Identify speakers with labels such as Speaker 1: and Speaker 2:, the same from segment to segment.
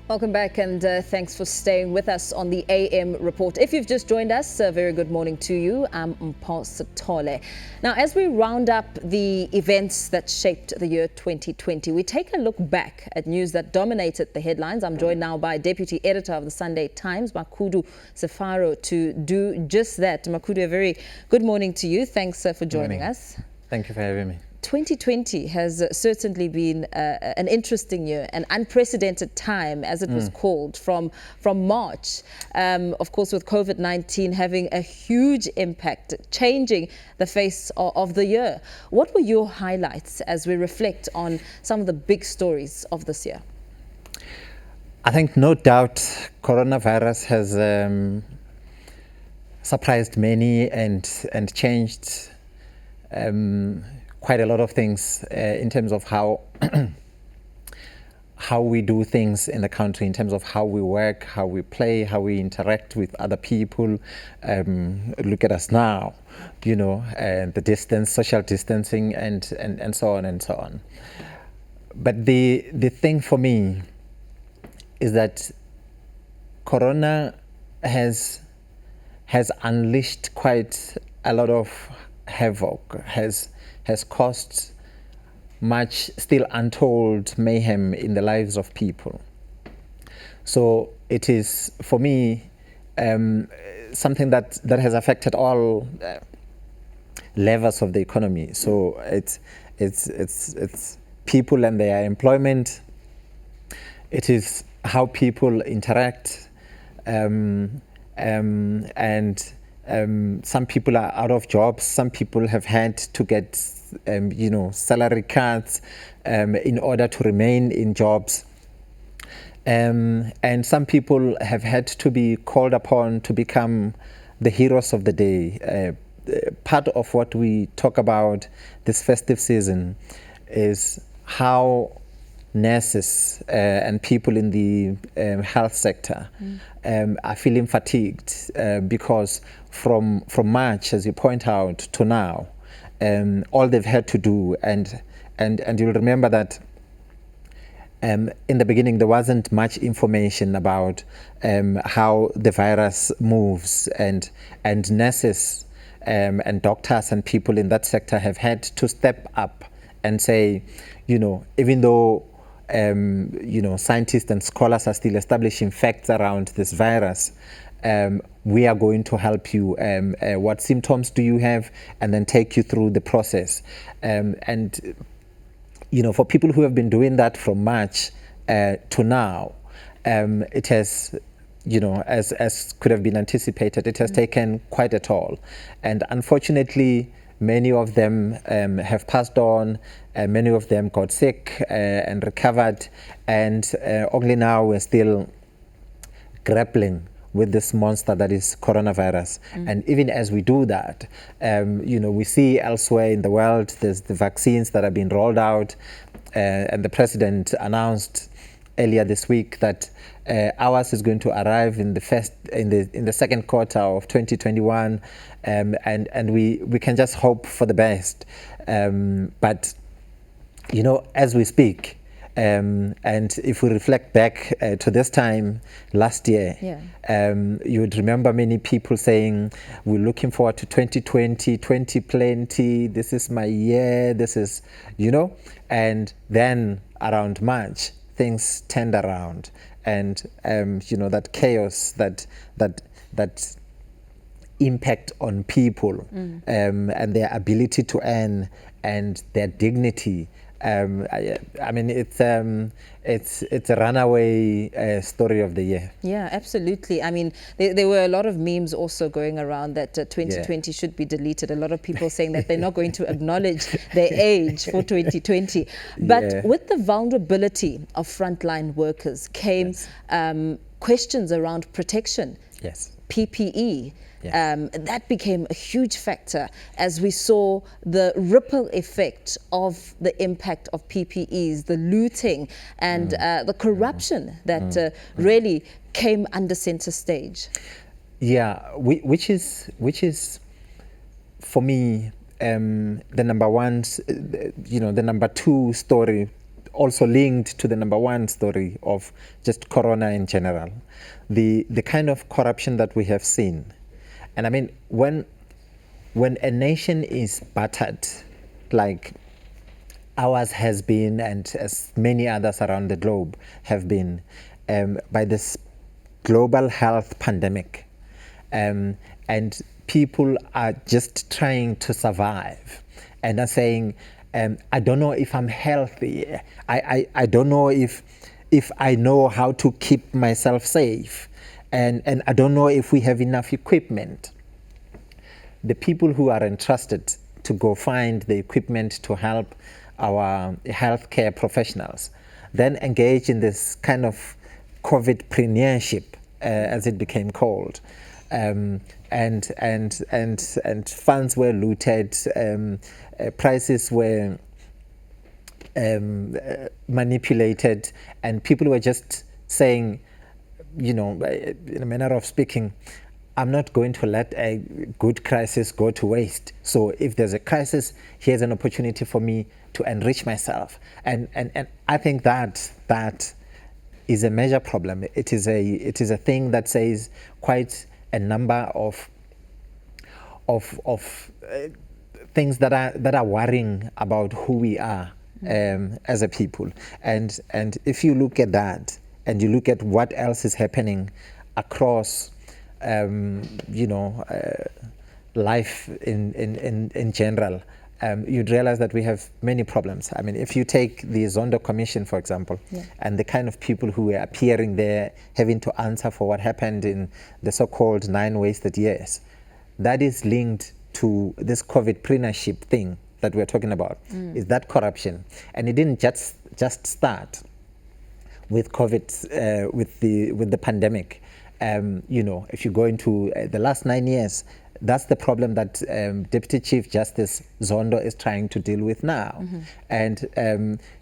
Speaker 1: Welcome back, and thanks for staying with us on the AM Report. If you've just joined us, a very good morning to you. I'm Mpho. Now, as we round up the events that shaped the year 2020, we take a look back at news that dominated the headlines. I'm joined now by Deputy Editor of the Sunday Times, Makhudu Sefara, to do just that. Makhudu, a very good morning to you. Thanks for joining us.
Speaker 2: Thank you for having me.
Speaker 1: 2020 has certainly been an interesting year, an unprecedented time, as it was called, from March. Of course, with COVID-19 having a huge impact, changing the face of the year. What were your highlights as we reflect on some of the big stories of this year?
Speaker 2: I think no doubt coronavirus has surprised many and changed quite a lot of things in terms of how how we do things in the country, in terms of how we work, how we play, how we interact with other people. Look at us now, you know, the distance, social distancing, and so on and so on. But the thing for me is that Corona has unleashed quite a lot of havoc, has caused much still untold mayhem in the lives of people. So it is, for me, something that has affected all levels of the economy. So it's people and their employment. It is how people interact, and some people are out of jobs. Some people have had to get, salary cuts in order to remain in jobs. And some people have had to be called upon to become the heroes of the day. Part of what we talk about this festive season is how nurses and people in the health sector are feeling fatigued because from March, as you point out, to now, all they've had to do, and you'll remember that in the beginning there wasn't much information about how the virus moves, and nurses and doctors and people in that sector have had to step up and say, even though scientists and scholars are still establishing facts around this virus, we are going to help you. What symptoms do you have? And then take you through the process. For people who have been doing that from March to now, it has, as could have been anticipated, it has taken quite a toll. And unfortunately, many of them have passed on. Many of them got sick and recovered, and only now we're still grappling with this monster that is coronavirus. And even as we do that, we see elsewhere in the world there's the vaccines that are being rolled out, and the president announced earlier this week that ours is going to arrive in the second quarter of 2021, and we can just hope for the best. But as we speak, and if we reflect back to this time last year, you would remember many people saying, we're looking forward to 2020 plenty, this is my year, this is, and then around March, things turned around, and that chaos, that impact on people, and their ability to earn and their dignity. It's a runaway story of the year.
Speaker 1: Yeah, absolutely. I mean, there were a lot of memes also going around that 2020 should be deleted. A lot of people saying that they're not going to acknowledge their age for 2020. But with the vulnerability of frontline workers came questions around protection, PPE. That became a huge factor as we saw the ripple effect of the impact of PPEs, the looting and the corruption that really came under center stage.
Speaker 2: Yeah, which is for me the number one, the number two story also linked to the number one story of just Corona in general, the kind of corruption that we have seen. And I mean, when a nation is battered, like ours has been, and as many others around the globe have been, by this global health pandemic, and people are just trying to survive and are saying, I don't know if I'm healthy. I don't know if I know how to keep myself safe, and I don't know if we have enough equipment. The people who are entrusted to go find the equipment to help our healthcare professionals then engage in this kind of COVID-preneurship, as it became called. And funds were looted, prices were manipulated, and people were just saying, in a manner of speaking, I'm not going to let a good crisis go to waste. So if there's a crisis, here's an opportunity for me to enrich myself. And I think that is a major problem. It is a thing that says quite a number of things that are worrying about who we are as a people. And if you look at that, and you look at what else is happening across life in general, you'd realize that we have many problems. I mean, if you take the Zondo Commission, for example, and the kind of people who were appearing there having to answer for what happened in the so-called 9 wasted years, that is linked to this COVID-preneurship thing that we're talking about. Is that corruption? And it didn't just start with COVID, with the pandemic. If you go into the last 9 years, that's the problem that Deputy Chief Justice Zondo is trying to deal with now. And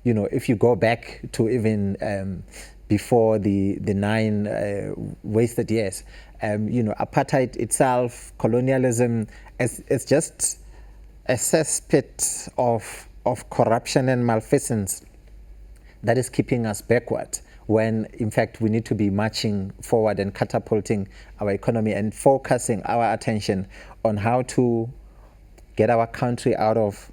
Speaker 2: if you go back to even before the 9 wasted years, apartheid itself, colonialism, it's just a cesspit of corruption and malfeasance that is keeping us backward, when in fact we need to be marching forward and catapulting our economy and focusing our attention on how to get our country out of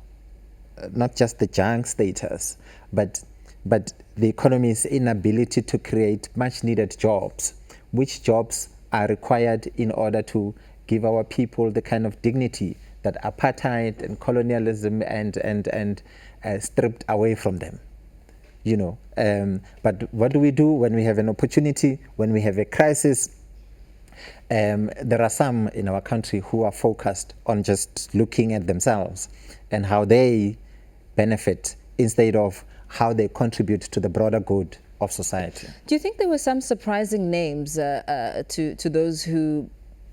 Speaker 2: not just the junk status, but the economy's inability to create much needed jobs. Which jobs are required in order to give our people the kind of dignity that apartheid and colonialism and stripped away from them? But what do we do when we have an opportunity, when we have a crisis? There are some in our country who are focused on just looking at themselves and how they benefit instead of how they contribute to the broader good of society.
Speaker 1: Do you think there were some surprising names to those who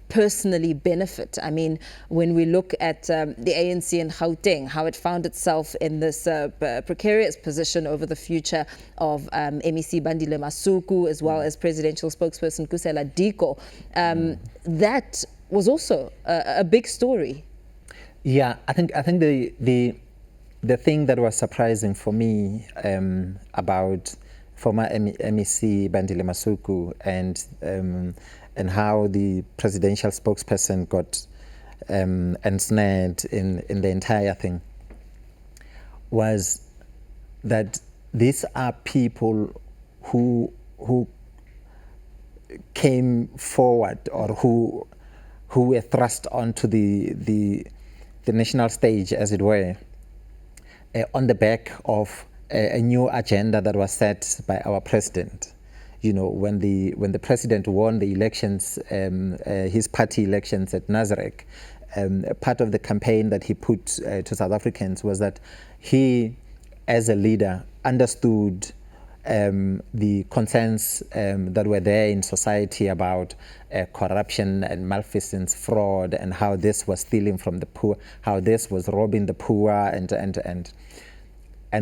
Speaker 1: personally benefit? I mean, when we look at the ANC in Gauteng, how it found itself in this precarious position over the future of MEC Bandile Masuku, as well as presidential spokesperson Kusela Diko, that was also a big story.
Speaker 2: Yeah, I think the thing that was surprising for me about former MEC Bandile Masuku and how the presidential spokesperson got ensnared in the entire thing was that these are people who came forward, or who were thrust onto the national stage, as it were, on the back of a new agenda that was set by our president. When the president won the elections, his party elections at Nazareth, part of the campaign that he put to South Africans was that he, as a leader, understood the concerns that were there in society about corruption and malfeasance, fraud, and how this was stealing from the poor, how this was robbing the poor, and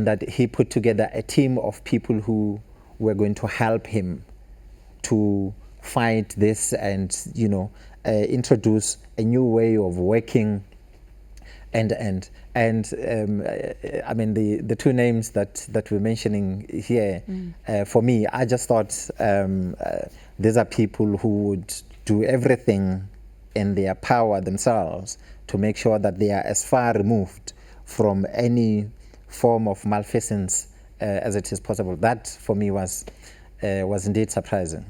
Speaker 2: that he put together a team of people who were going to help him to fight this and introduce a new way of working And I mean the two names that we're mentioning here, for me, I just thought these are people who would do everything in their power themselves to make sure that they are as far removed from any form of malfeasance as it is possible. That for me was indeed surprising.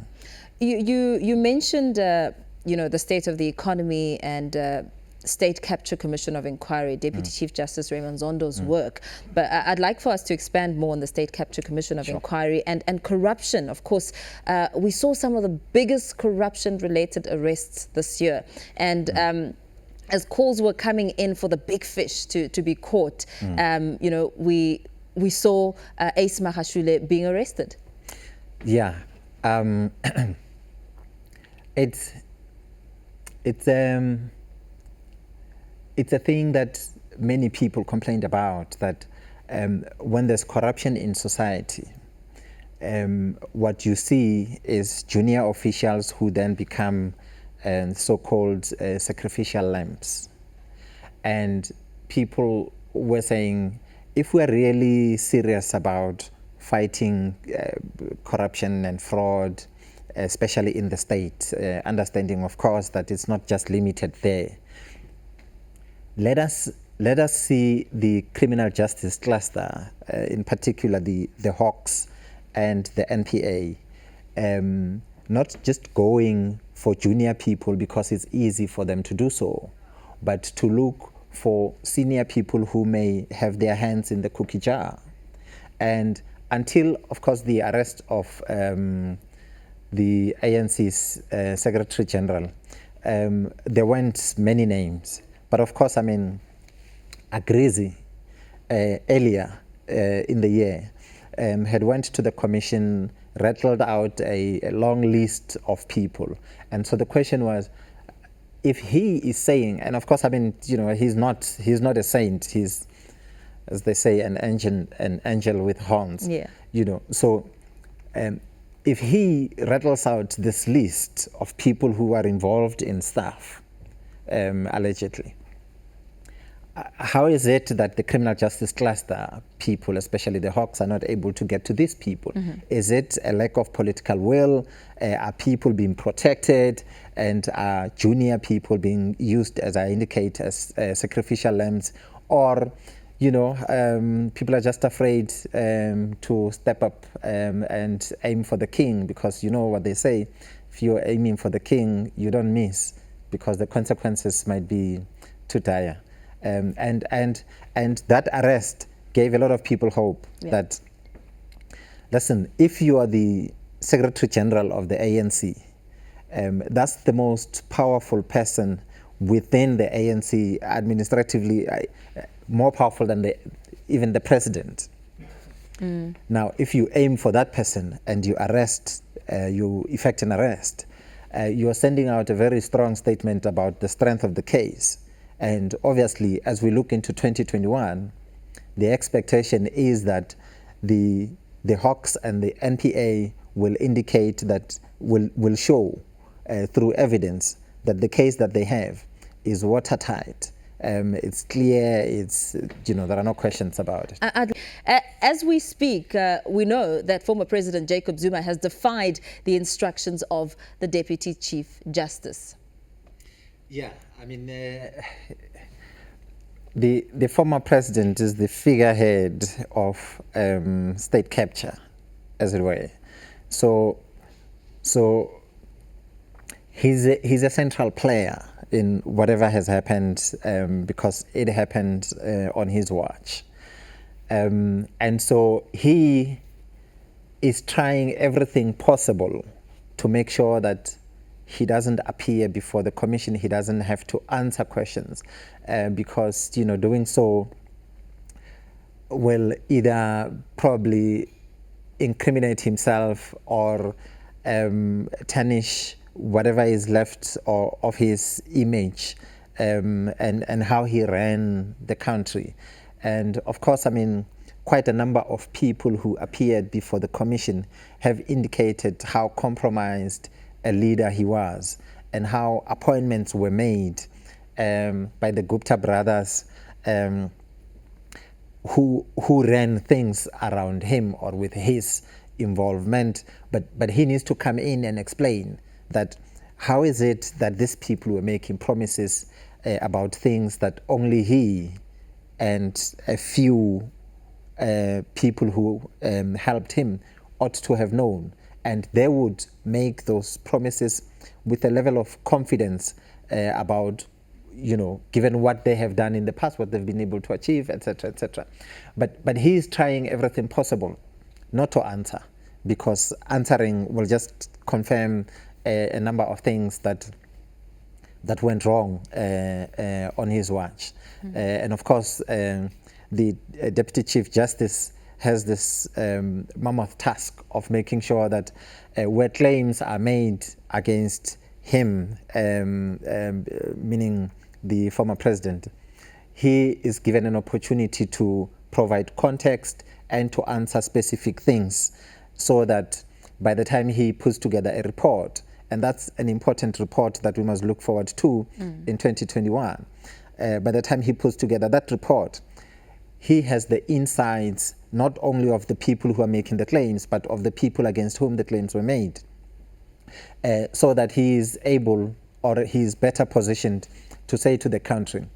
Speaker 1: You mentioned the state of the economy and State Capture Commission of Inquiry, Deputy Chief Justice Raymond Zondo's work. But I'd like for us to expand more on the State Capture Commission of Inquiry and corruption. Of course, we saw some of the biggest corruption-related arrests this year. And as calls were coming in for the big fish to be caught, we saw Ace Magashule being arrested.
Speaker 2: Yeah. It's a thing that many people complained about, that when there's corruption in society, what you see is junior officials who then become so-called sacrificial lambs. And people were saying, if we're really serious about fighting corruption and fraud, especially in the state, understanding, of course, that it's not just limited there, let us see the criminal justice cluster, in particular the Hawks and the NPA, not just going for junior people because it's easy for them to do so, but to look for senior people who may have their hands in the cookie jar. And until, of course, the arrest of the ANC's Secretary General, there weren't many names. But of course, I mean, Agrizi earlier in the year had went to the commission, rattled out a long list of people. And so the question was, if he is saying, and of course, I mean, he's not a saint. He's, as they say, an angel with horns.
Speaker 1: Yeah.
Speaker 2: So if he rattles out this list of people who are involved in stuff, allegedly, how is it that the criminal justice cluster people, especially the Hawks, are not able to get to these people? Is it a lack of political will? Are people being protected? And are junior people being used, as I indicate, as sacrificial lambs? Or, people are just afraid to step up and aim for the king, because you know what they say, if you're aiming for the king, you don't miss, because the consequences might be too dire. And that arrest gave a lot of people hope that, listen, if you are the Secretary General of the ANC, that's the most powerful person within the ANC, administratively more powerful than even the president. Now, if you aim for that person and you arrest, you effect an arrest, you are sending out a very strong statement about the strength of the case. And obviously, as we look into 2021, the expectation is that the Hawks and the NPA will indicate that, will show through evidence that the case that they have is watertight. It's clear, there are no questions about it.
Speaker 1: As we speak, we know that former President Jacob Zuma has defied the instructions of the Deputy Chief Justice.
Speaker 2: Yeah, I mean, the former president is the figurehead of state capture, as it were. So he's a central player in whatever has happened, because it happened on his watch. And so he is trying everything possible to make sure that he doesn't appear before the commission. He doesn't have to answer questions, because doing so will either probably incriminate himself or tarnish whatever is left of his image, and how he ran the country. And of course, I mean, quite a number of people who appeared before the commission have indicated how compromised a leader he was, and how appointments were made by the Gupta brothers who ran things around him or with his involvement, but he needs to come in and explain that how is it that these people were making promises about things that only he and a few people who helped him ought to have known, and they would make those promises with a level of confidence about, given what they have done in the past, what they've been able to achieve, etc., etc. But he is trying everything possible not to answer, because answering will just confirm a number of things that went wrong on his watch. And of course, the Deputy Chief Justice has this mammoth task of making sure that where claims are made against him, meaning the former president, he is given an opportunity to provide context and to answer specific things, so that by the time he puts together a report, and that's an important report that we must look forward to in 2021, by the time he puts together that report, he has the insights not only of the people who are making the claims, but of the people against whom the claims were made, so that he is able, or he is better positioned to say to the country,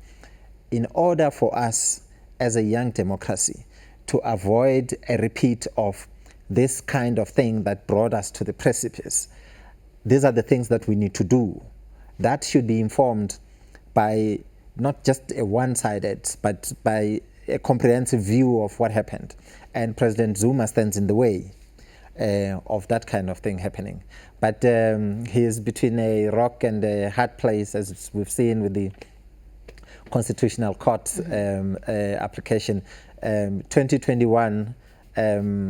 Speaker 2: in order for us as a young democracy to avoid a repeat of this kind of thing that brought us to the precipice, these are the things that we need to do. That should be informed by not just a one-sided, but by a comprehensive view of what happened. And President Zuma stands in the way of that kind of thing happening. But he is between a rock and a hard place, as we've seen with the Constitutional Court application. 2021,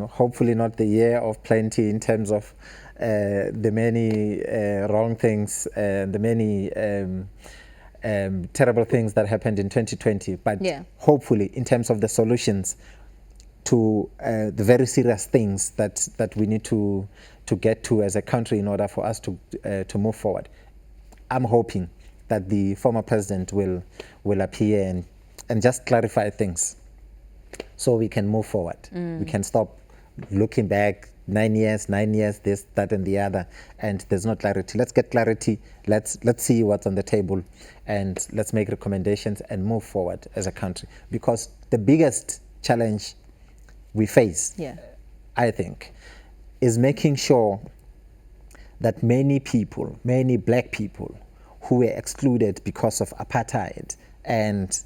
Speaker 2: hopefully not the year of plenty in terms of the many wrong things, the many terrible things that happened in 2020, but hopefully in terms of the solutions to the very serious things that we need to get to as a country in order for us to move forward. I'm hoping that the former president will appear and just clarify things so we can move forward. We can stop looking back 9 years, this, that, and the other, and there's no clarity. Let's get clarity. Let's see what's on the table, and let's make recommendations and move forward as a country. Because the biggest challenge we face, I think, is making sure that many people, many black people who were excluded because of apartheid, and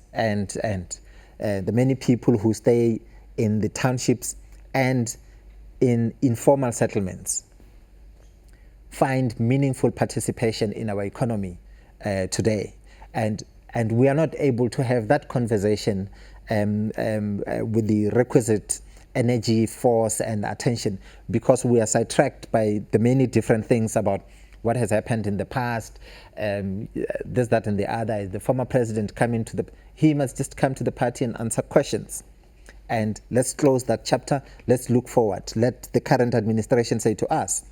Speaker 2: the many people who stay in the townships and in informal settlements find meaningful participation in our economy today, and we are not able to have that conversation with the requisite energy, force, and attention, because we are sidetracked by the many different things about what has happened in the past, this, that, and the other. Is the former president coming to he must just come to the party and answer questions. And let's close that chapter. Let's look forward. Let the current administration say to us,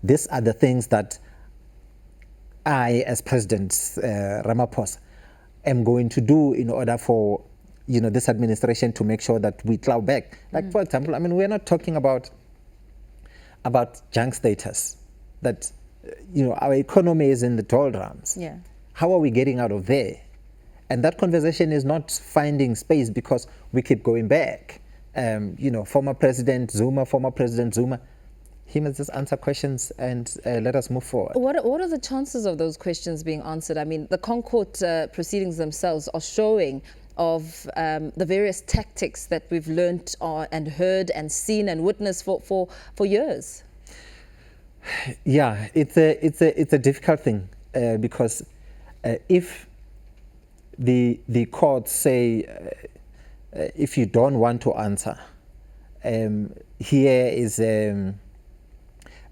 Speaker 2: these are the things that I, as President Ramaphosa, am going to do in order for this administration to make sure that we plow back. Like, for example, I mean, we're not talking about junk status, that our economy is in the doldrums. How are we getting out of there? And that conversation is not finding space because we keep going back. Former President Zuma, he must just answer questions and let us move forward.
Speaker 1: What are the chances of those questions being answered? I mean, the Concourt proceedings themselves are showing of the various tactics that we've learnt and heard and seen and witnessed for years.
Speaker 2: Yeah, it's a difficult thing because if the courts say if you don't want to answer, here is they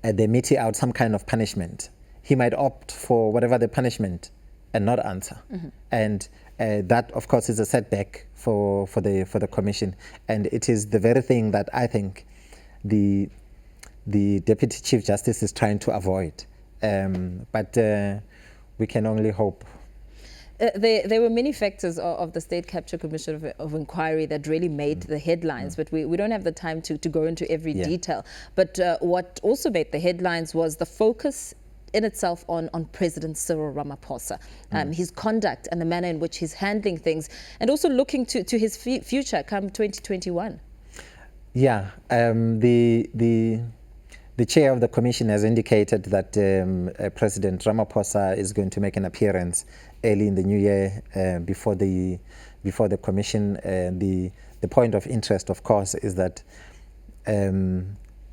Speaker 2: mete out some kind of punishment. He might opt for whatever the punishment and not answer, and that, of course, is a setback for the commission, and it is the very thing that I think the Deputy Chief Justice is trying to avoid. But we can only hope.
Speaker 1: There were many factors of the State Capture Commission of Inquiry that really made the headlines, but we don't have the time to go into every detail. But what also made the headlines was the focus in itself on President Cyril Ramaphosa, his conduct and the manner in which he's handling things, and also looking to his future come 2021.
Speaker 2: Yeah, the chair of the commission has indicated that President Ramaphosa is going to make an appearance early in the new year before the commission. The point of interest, of course, is that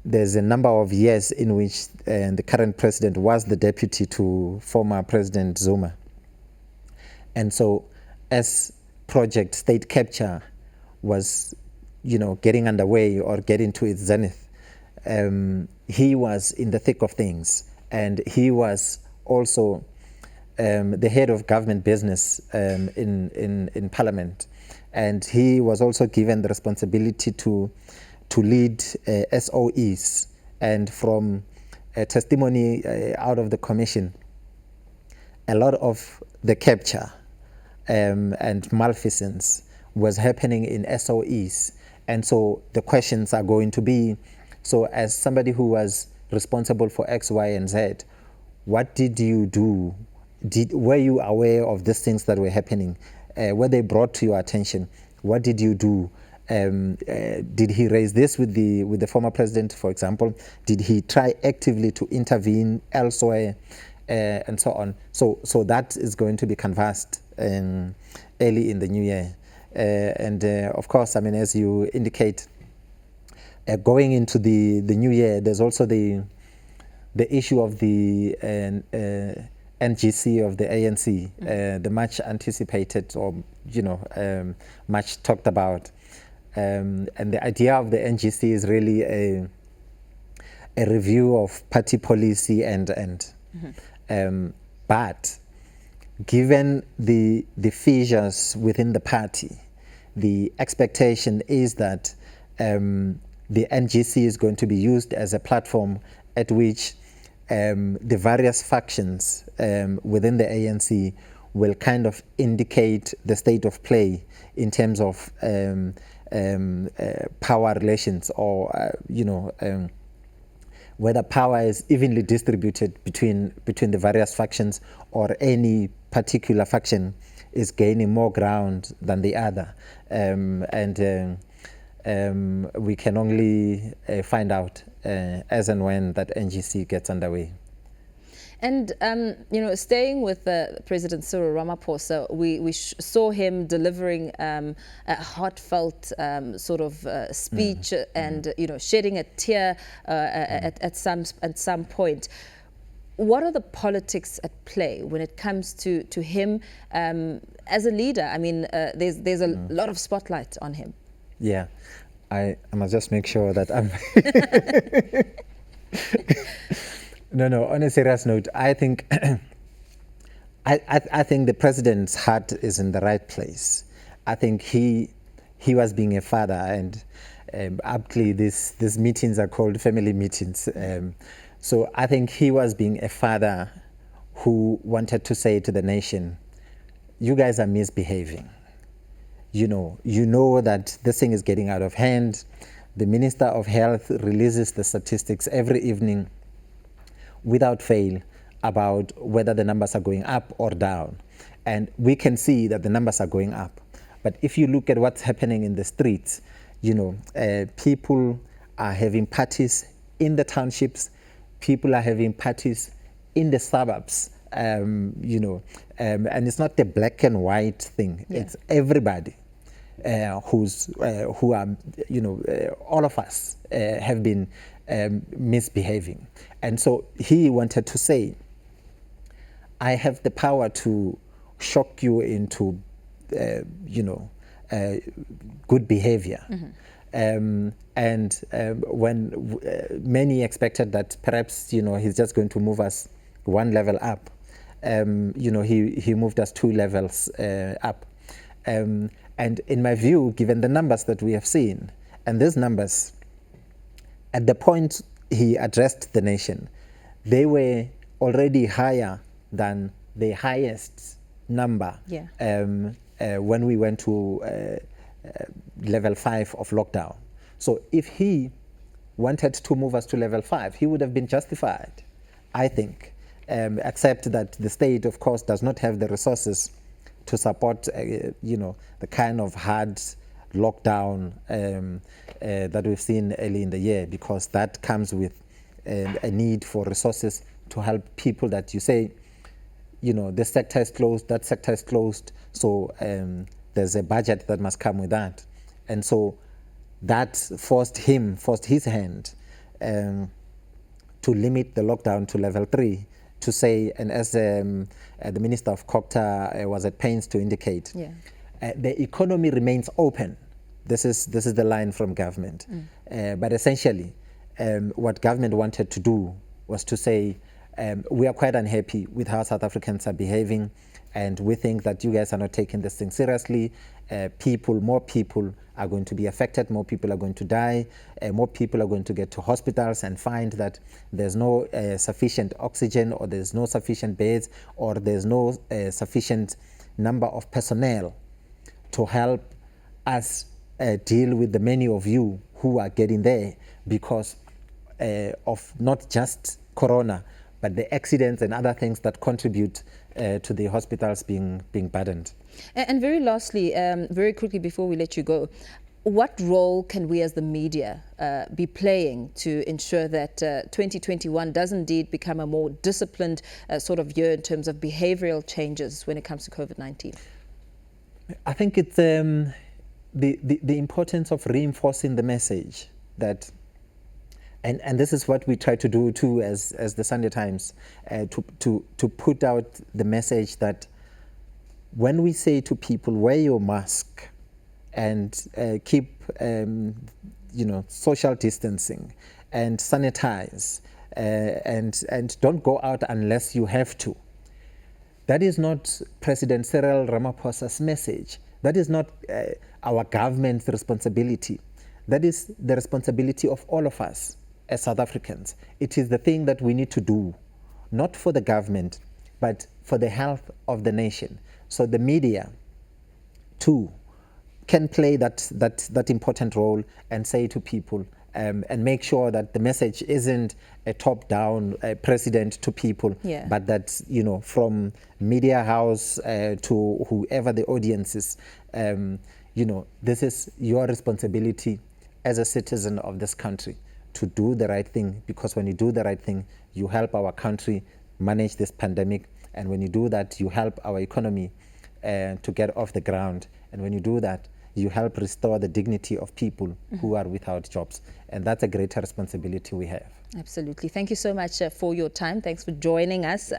Speaker 2: there's a number of years in which the current president was the deputy to former President Zuma. And so as Project State Capture was, getting underway or getting to its zenith, he was in the thick of things, and he was also the head of government business in Parliament, and he was also given the responsibility to lead SOEs. And from a testimony out of the commission, a lot of the capture and malfeasance was happening in SOEs. And so the questions are going to be, so as somebody who was responsible for X, Y, and Z, what did you do? Were you aware of these things that were happening? Were they brought to your attention? What did you do? Did he raise this with the former president, for example? Did he try actively to intervene elsewhere, and so on? So that is going to be canvassed early in the new year. And of course, I mean, as you indicate, going into the new year, there's also the issue of the NGC of the ANC, the much anticipated or much talked about, and the idea of the NGC is really a review of party policy but given the fissures within the party, the expectation is that the NGC is going to be used as a platform at which the various factions within the ANC will kind of indicate the state of play in terms of power relations, or whether power is evenly distributed between the various factions, or any particular faction is gaining more ground than the other. We can only find out as and when that NGC gets underway.
Speaker 1: And, staying with President Cyril Ramaphosa, we saw him delivering a heartfelt sort of speech and, shedding a tear at some point. What are the politics at play when it comes to him as a leader? I mean, there's a lot of spotlight on him.
Speaker 2: Yeah, I must just make sure that I'm... No, on a serious note, I think I think the president's heart is in the right place. I think he was being a father, and aptly these meetings are called family meetings. So I think he was being a father who wanted to say to the nation, you guys are misbehaving. You know that this thing is getting out of hand. The Minister of Health releases the statistics every evening without fail about whether the numbers are going up or down. And we can see that the numbers are going up. But if you look at what's happening in the streets, people are having parties in the townships, people are having parties in the suburbs, and it's not the black and white thing. Yeah. It's everybody who are, all of us have been misbehaving. And so he wanted to say, I have the power to shock you into, good behavior. Mm-hmm. When many expected that perhaps, he's just going to move us one level up, he moved us 2 levels up. And in my view, given the numbers that we have seen, and these numbers, at the point he addressed the nation, they were already higher than the highest number when we went to level 5 of lockdown. So if he wanted to move us to level 5, he would have been justified, I think, except that the state, of course, does not have the resources to support, the kind of hard lockdown that we've seen early in the year, because that comes with a need for resources to help people that you say, this sector is closed, that sector is closed, so there's a budget that must come with that. And so that forced his hand to limit the lockdown to level 3, to say, and as the Minister of COGTA was at pains to indicate, the economy remains open. This is the line from government. But essentially, what government wanted to do was to say, we are quite unhappy with how South Africans are behaving, and we think that you guys are not taking this thing seriously. More people are going to be affected, more people are going to die, more people are going to get to hospitals and find that there's no sufficient oxygen, or there's no sufficient beds, or there's no sufficient number of personnel to help us deal with the many of you who are getting there because of not just corona, but the accidents and other things that contribute to the hospitals being burdened.
Speaker 1: And very lastly, very quickly before we let you go, what role can we as the media be playing to ensure that 2021 does indeed become a more disciplined sort of year in terms of behavioral changes when it comes to COVID-19?
Speaker 2: I think it's the importance of reinforcing the message that, and this is what we try to do too as the Sunday Times, to put out the message that when we say to people, wear your mask and keep social distancing and sanitize and don't go out unless you have to, that is not President Cyril Ramaphosa's message. That is not our government's responsibility. That is the responsibility of all of us as South Africans. It is the thing that we need to do, not for the government, but for the health of the nation. So the media, too, can play that important role and say to people, and make sure that the message isn't a top-down president to people, but that, from media house to whoever the audience is, this is your responsibility as a citizen of this country to do the right thing, because when you do the right thing, you help our country manage this pandemic, and when you do that, you help our economy to get off the ground, and when you do that, you help restore the dignity of people who are without jobs. And that's a greater responsibility we have.
Speaker 1: Absolutely. Thank you so much for your time. Thanks for joining us.